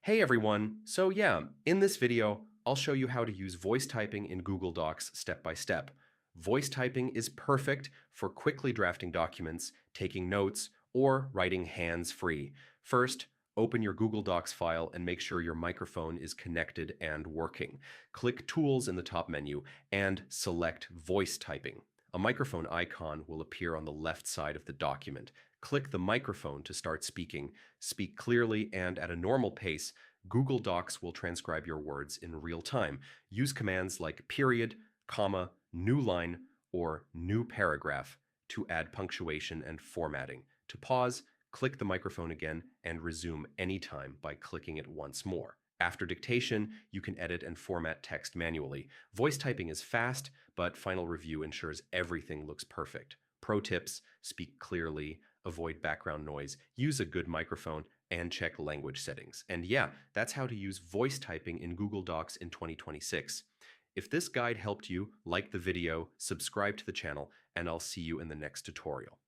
Hey everyone! In this video, I'll show you how to use voice typing in Google Docs step by step. Voice typing is perfect for quickly drafting documents, taking notes, or writing hands-free. First, open your Google Docs file and make sure your microphone is connected and working. Click Tools in the top menu and select Voice Typing. A microphone icon will appear on the left side of the document. Click the microphone to start speaking. Speak clearly and at a normal pace. Google Docs will transcribe your words in real time. Use commands like period, comma, new line, or new paragraph to add punctuation and formatting. To pause, click the microphone again and resume anytime by clicking it once more. After dictation, you can edit and format text manually. Voice typing is fast, but final review ensures everything looks perfect. Pro tips: speak clearly, avoid background noise, use a good microphone, and check language settings. And yeah, that's how to use voice typing in Google Docs in 2026. If this guide helped you, like the video, subscribe to the channel, and I'll see you in the next tutorial.